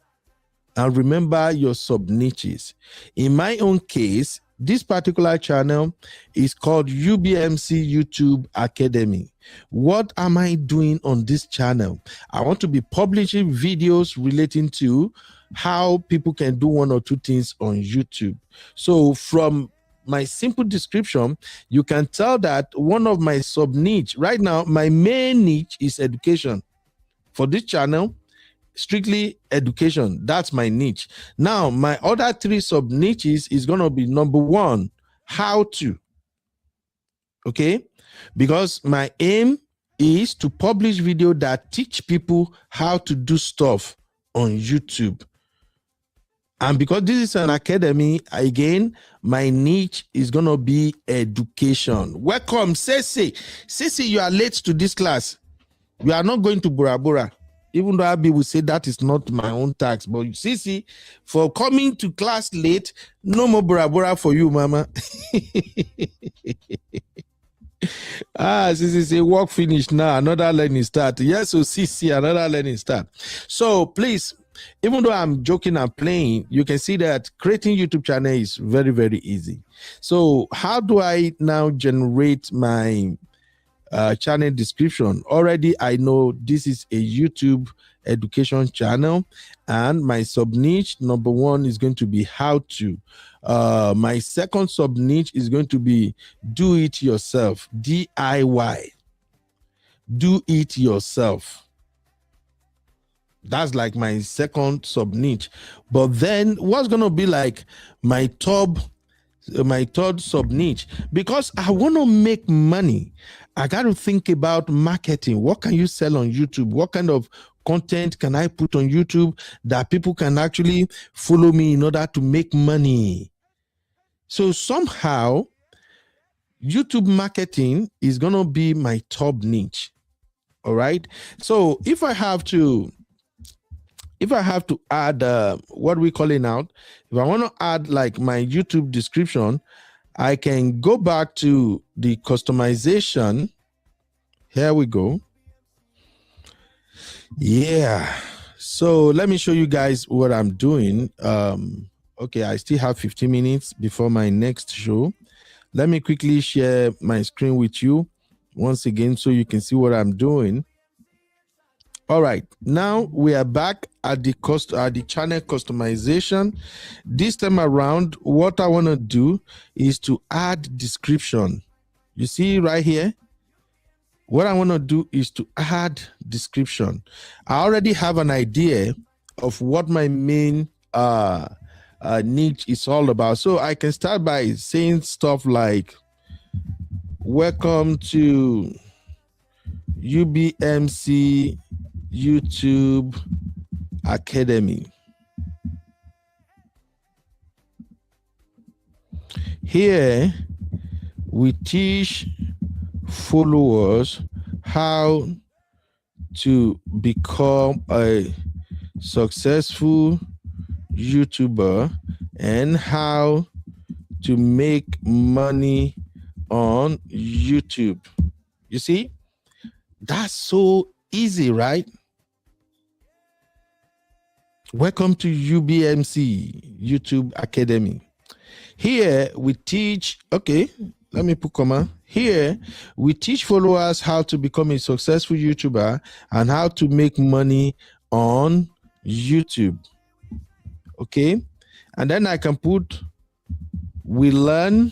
and remember your sub niches. In my own case, this particular channel is called UBMC YouTube Academy. What am I doing on this channel? I want to be publishing videos relating to how people can do one or two things on YouTube. So from my simple description, you can tell that one of my sub niche right now, my main niche is education. For this channel, strictly education. That's my niche. Now, my other three sub niches is going to be number one, how to. Okay? Because my aim is to publish video that teach people how to do stuff on YouTube. And because this is an academy, again, my niche is going to be education. Welcome, Sesi. Sesi, you are late to this class. You are not going to Bora Bora. Even though Abby will say that is not my own tax, but Sisi, for coming to class late, no more Bora Bora for you, Mama. CC, work finish now. Another learning start. Yes, so CC, another learning start. So please, even though I'm joking and playing, you can see that creating YouTube channel is very, very easy. So how do I now generate my channel description? Already I know this is a YouTube education channel, and my sub niche number one is going to be how to. My second sub niche is going to be do it yourself, DIY, do it yourself. That's like my second sub niche. But then what's going to be like my third sub niche? Because I want to make money, I got to think about marketing. What can you sell on YouTube? What kind of content can I put on YouTube that people can actually follow me in order to make money? So somehow YouTube marketing is going to be my top niche. All right. So if I have to add what we calling out, if I want to add like my YouTube description, I can go back to the customization. Here we go. Yeah. So let me show you guys what I'm doing. Okay, I still have 15 minutes before my next show. Let me quickly share my screen with you once again so you can see what I'm doing. All right, now we are back at the channel customization. This time around, what I want to do is to add description. You see right here, what I want to do is to add description. I already have an idea of what my main niche is all about. So I can start by saying stuff like, welcome to UBMC YouTube Academy. Here we teach followers how to become a successful YouTuber and how to make money on YouTube. You see, that's so easy, right? Welcome to UBMC YouTube Academy. Here we teach, okay, let me put comma. Here we teach followers how to become a successful YouTuber and how to make money on YouTube. Okay, and then I can put, we learn,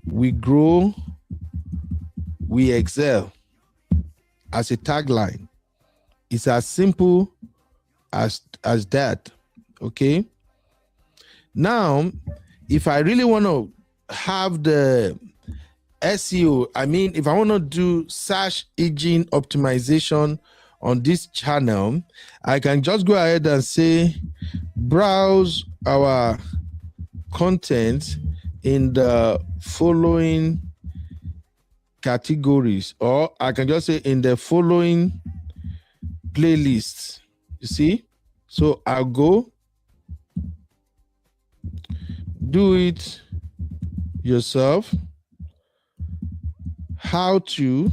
we grow, we excel as a tagline. It's as simple as that. Okay, now if I really want to have the SEO, I mean, if I want to do search engine optimization on this channel, I can just go ahead and say browse our content in the following categories, or I can just say in the following playlists. You see, so I'll go do it yourself, how to,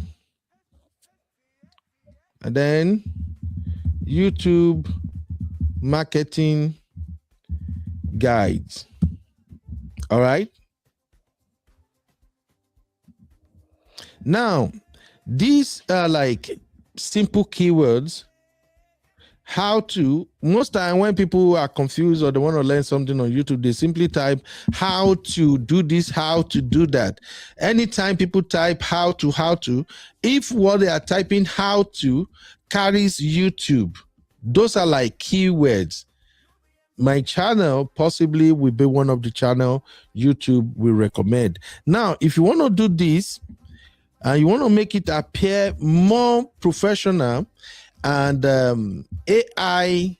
and then YouTube marketing guides. All right. Now, these are like simple keywords. How to, most time when people are confused or they want to learn something on YouTube, they simply type how to do this, how to do that. Anytime people type how to, if what they are typing how to carries YouTube, those are like keywords. My channel possibly will be one of the channel YouTube will recommend. Now, if you want to do this and you want to make it appear more professional and AI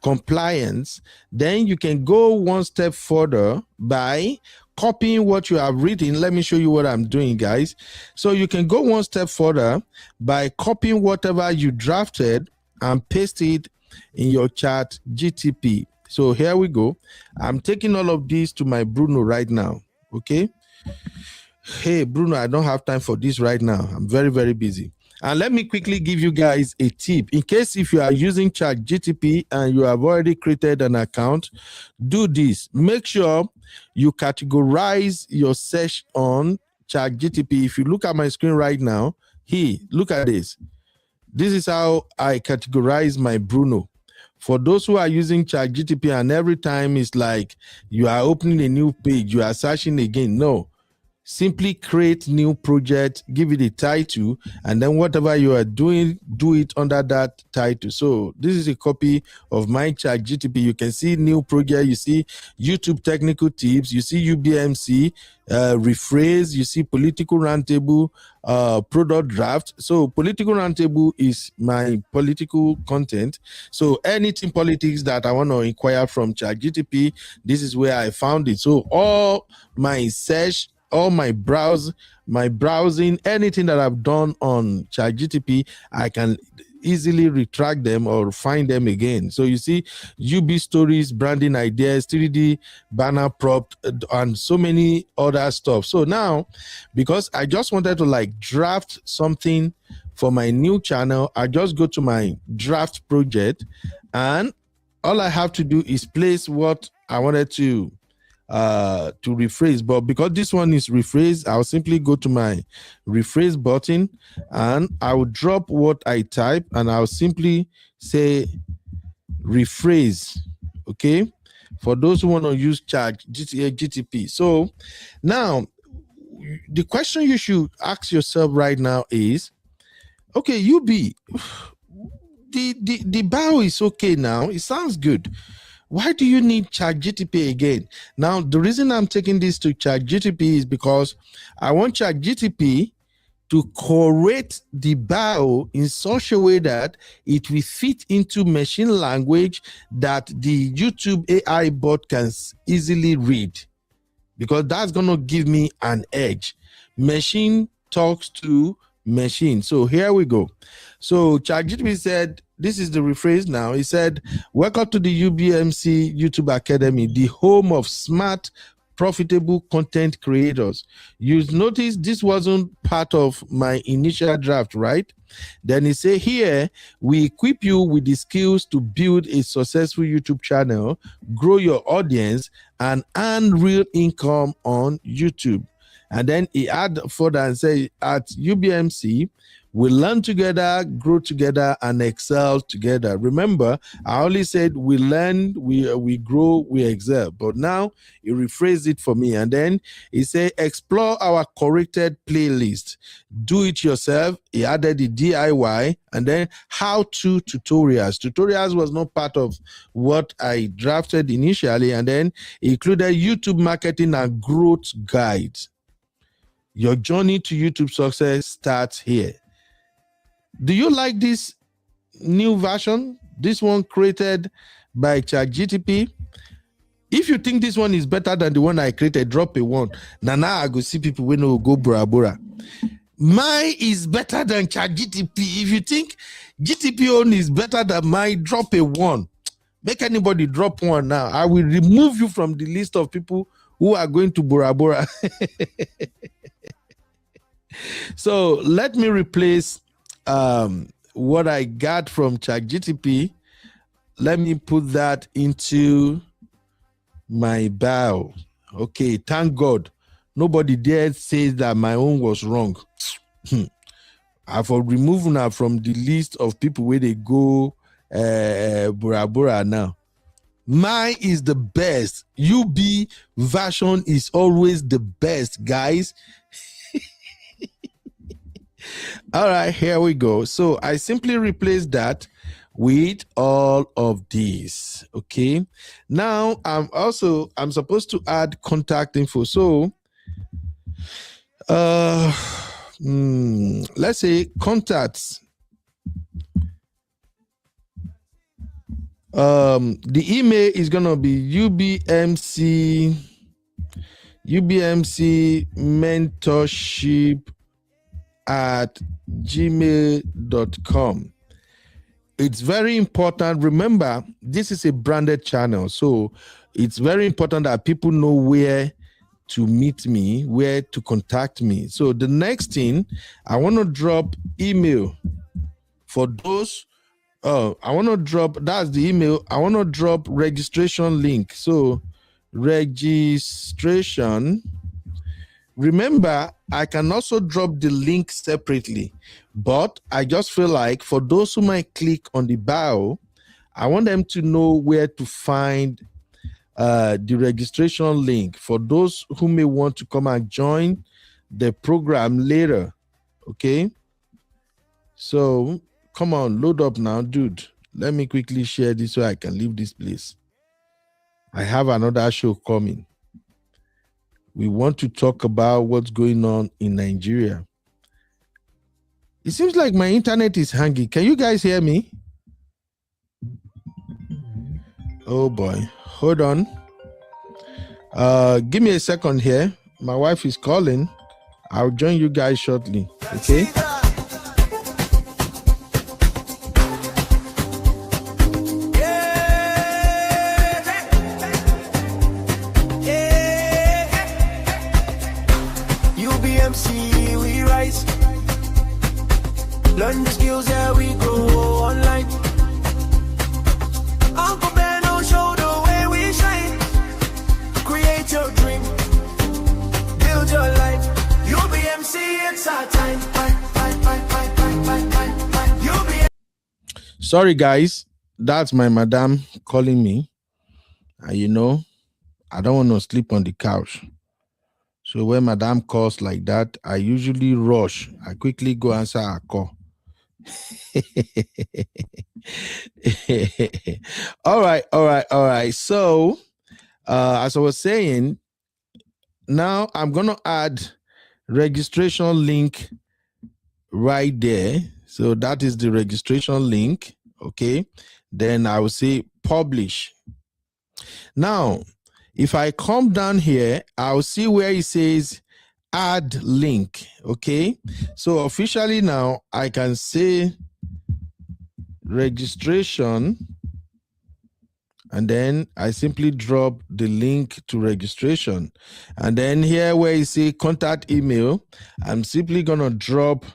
compliance, then you can go one step further by copying what you have written. Let me show you what I'm doing, guys. So you can go one step further by copying whatever you drafted and paste it in your chat GTP. So here we go. I'm taking all of these to my Bruno right now. Okay. Hey, Bruno, I don't have time for this right now. I'm very, very busy. And let me quickly give you guys a tip. In case if you are using ChatGTP and you have already created an account, do this. Make sure you categorize your search on ChatGTP. If you look at my screen right now, look at this. This is how I categorize my Bruno. For those who are using ChatGTP and every time it's like you are opening a new page, you are searching again. No. Simply create new project, give it a title, and then whatever you are doing, do it under that title. So this is a copy of my ChatGTP. You can see new project, you see YouTube technical tips, you see UBMC, rephrase, you see political roundtable, product draft. So political roundtable is my political content. So anything politics that I want to inquire from ChatGTP, this is where I found it. So all my search, all my browsing, anything that I've done on ChatGTP, I can easily retract them or find them again. So you see UB stories, branding ideas, 3D banner prop, and so many other stuff. So now, because I just wanted to like draft something for my new channel, I just go to my draft project and all I have to do is place what I wanted to rephrase. But because this one is rephrase, I'll simply go to my rephrase button and I will drop what I type and I'll simply say rephrase. Okay, for those who want to use GTP. So now the question you should ask yourself right now is, okay, UB, the bio is okay now, it sounds good. Why do you need ChatGTP again? Now, the reason I'm taking this to ChatGTP is because I want ChatGTP to correct the bio in such a way that it will fit into machine language that the YouTube AI bot can easily read, because that's going to give me an edge. Machine talks to machine. So here we go. So ChatGPT said, this is the rephrase now. He said, welcome to the UBMC YouTube Academy, the home of smart, profitable content creators. You notice this wasn't part of my initial draft, right? Then he said, here, we equip you with the skills to build a successful YouTube channel, grow your audience, and earn real income on YouTube. And then he add further and say, at UBMC, we learn together, grow together, and excel together. Remember, I only said we learn, we grow, we excel. But now he rephrased it for me. And then he said, explore our corrected playlist. Do it yourself. He added the DIY and then how-to tutorials. Tutorials was not part of what I drafted initially. And then he included YouTube marketing and growth guides. Your journey to YouTube success starts here. Do you like this new version? This one created by ChatGTP. If you think this one is better than the one I created, drop a one. Now I go see people when we go Bora Bora. Mine is better than ChatGTP. If you think GTP own is better than mine, drop a one. Make anybody drop one now. I will remove you from the list of people who are going to Bora Bora. So let me replace what I got from ChatGTP. Let me put that into my bio. Okay, thank God. Nobody there says that my own was wrong. I've removed now from the list of people where they go Bora Bora now. Mine is the best. UB version is always the best, guys. All right, here we go. So I simply replace that with all of these. Okay. Now I'm supposed to add contact info. So let's say contacts. The email is gonna be UBMC mentorship at gmail.com. It's very important. Remember, this is a branded channel, so it's very important that people know where to meet me, where to contact me. So the next thing, I want to drop email for those. I want to drop, that's the email. I want to drop registration link. So registration. Remember, I can also drop the link separately, but I just feel like for those who might click on the bio, I want them to know where to find the registration link for those who may want to come and join the program later. Okay, so come on, load up now, dude. Let me quickly share this so I can leave this place. I have another show coming. We want to talk about what's going on in Nigeria. It seems like my internet is hanging. Can you guys hear me? Oh boy, hold on. Give me a second here. My wife is calling. I'll join you guys shortly. Okay. UBMC, we rise. Learn the skills that we grow online. Uncle Ben will show the way we shine. Create your dream, build your life. UBMC, it's our time. UBMC. Sorry guys, that's my madam calling me. You know, I don't want to sleep on the couch. So when madam calls like that, I usually rush. I quickly go answer her call. All right. So as I was saying, now I'm gonna add registration link right there. So that is the registration link. Okay, then I will say publish. Now if I come down here, I'll see where it says add link. Okay, so officially now I can say registration, and then I simply drop the link to registration. And then here where you say contact email, I'm simply gonna drop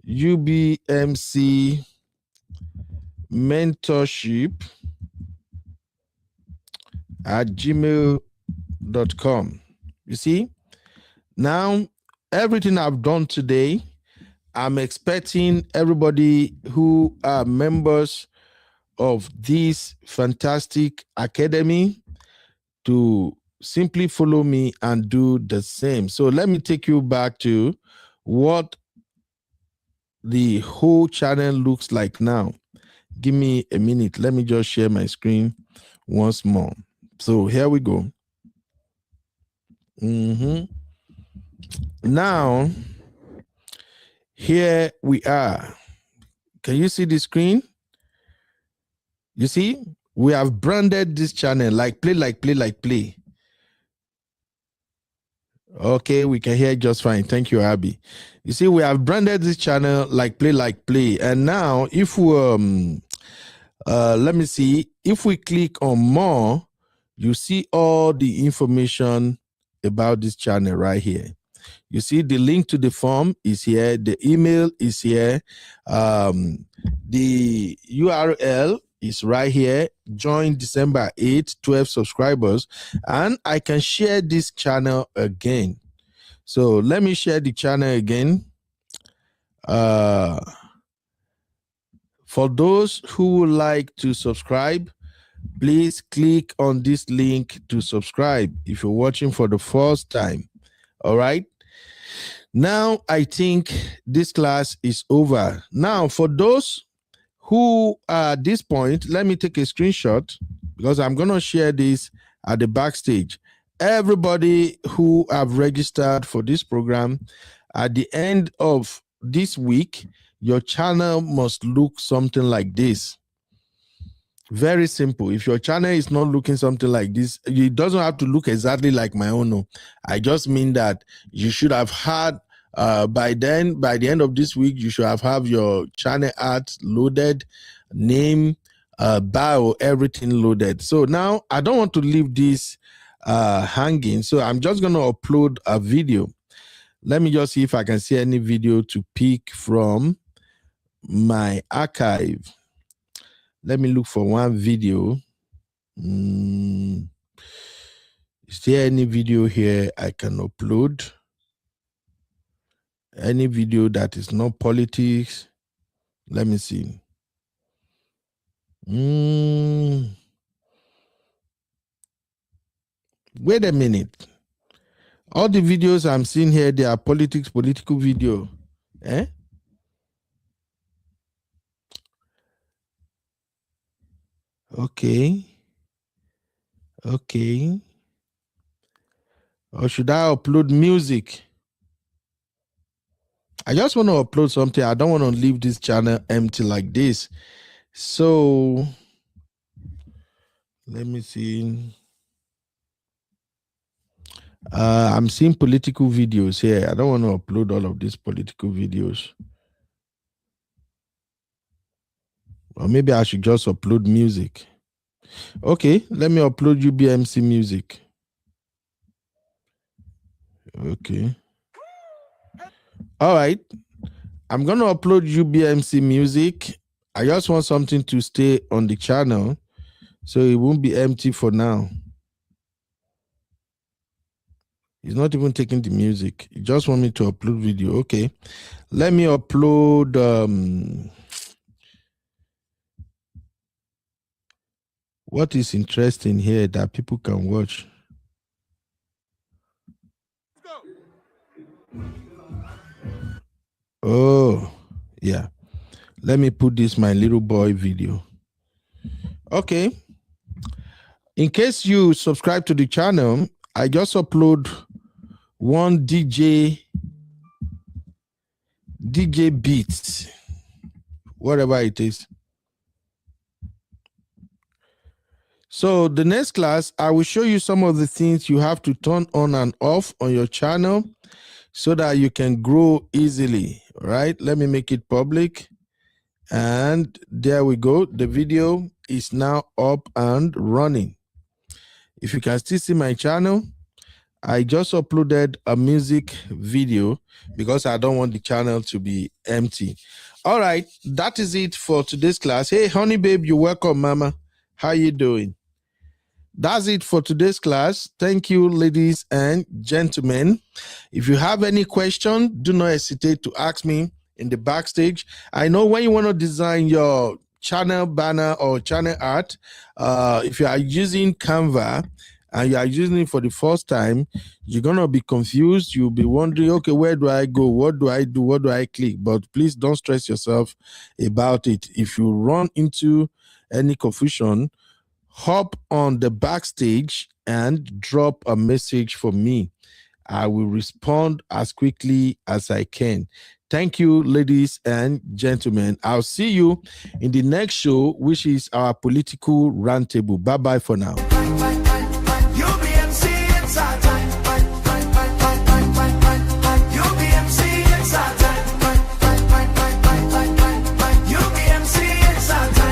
UBMC mentorship at gmail.com. You see, now everything I've done today, I'm expecting everybody who are members of this fantastic academy to simply follow me and do the same. So let me take you back to what the whole channel looks like now. Give me a minute. Let me just share my screen once more. So here we go. Now, here we are. Can you see the screen? You see, we have branded this channel like play. Okay, we can hear just fine. Thank you, Abby. You see, we have branded this channel like play. And now, if we let me see, if we click on more, you see all the information about this channel right here. You see the link to the form is here. The email is here. The URL is right here. Join December 8, 12 subscribers. And I can share this channel again. So let me share the channel again. For those who would like to subscribe, please click on this link to subscribe if you're watching for the first time. All right. Now, I think this class is over. Now, for those who are at this point, let me take a screenshot because I'm going to share this at the backstage. Everybody who have registered for this program, at the end of this week, your channel must look something like this. Very simple. If your channel is not looking something like this, it doesn't have to look exactly like my own. No. I just mean that you should have had by the end of this week, you should have your channel art loaded, name, bio, everything loaded. So now I don't want to leave this hanging. So I'm just going to upload a video. Let me just see if I can see any video to pick from my archive. Let me look for one video. Is there any video here I can upload? Any video that is not politics? Let me see. Wait a minute. All the videos I'm seeing here, they are political video. Eh? Okay. Or should I upload music? I just want to upload something. I don't want to leave this channel empty like this. So let me see. I'm seeing political videos here. I don't want to upload all of these political videos. Or maybe I should just upload music. Okay, let me upload UBMC music. Okay. All right. I'm going to upload UBMC music. I just want something to stay on the channel so it won't be empty for now. It's not even taking the music. You just want me to upload video. Okay. Let me upload what is interesting here that people can watch. Oh, yeah. Let me put this my little boy video. Okay. In case you subscribe to the channel, I just upload one DJ beats, whatever it is. So the next class, I will show you some of the things you have to turn on and off on your channel so that you can grow easily. All right, let me make it public. And there we go. The video is now up and running. If you can still see my channel, I just uploaded a music video because I don't want the channel to be empty. All right, that is it for today's class. Hey, honey babe, you're welcome, mama. How you doing? That's it for today's class. Thank you, ladies and gentlemen. If you have any question, do not hesitate to ask me in the backstage. I know when you want to design your channel banner or channel art, if you are using Canva and you are using it for the first time, you're going to be confused. You'll be wondering, okay, where do I go? What do I do? What do I click? But please don't stress yourself about it. If you run into any confusion, hop on the backstage and drop a message for me. I will respond as quickly as I can. Thank you, ladies and gentlemen. I'll see you in the next show, which is our political roundtable. Bye-bye for now. UBMC, it's our time. UBMC, it's our time. UBMC, it's our time.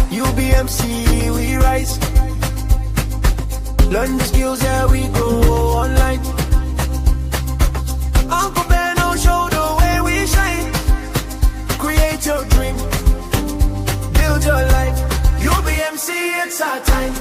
UBMC, we rise. Learn the skills, yeah, we go online. Uncle Ben, show the way we shine. Create your dream, build your life. UBMC, it's our time.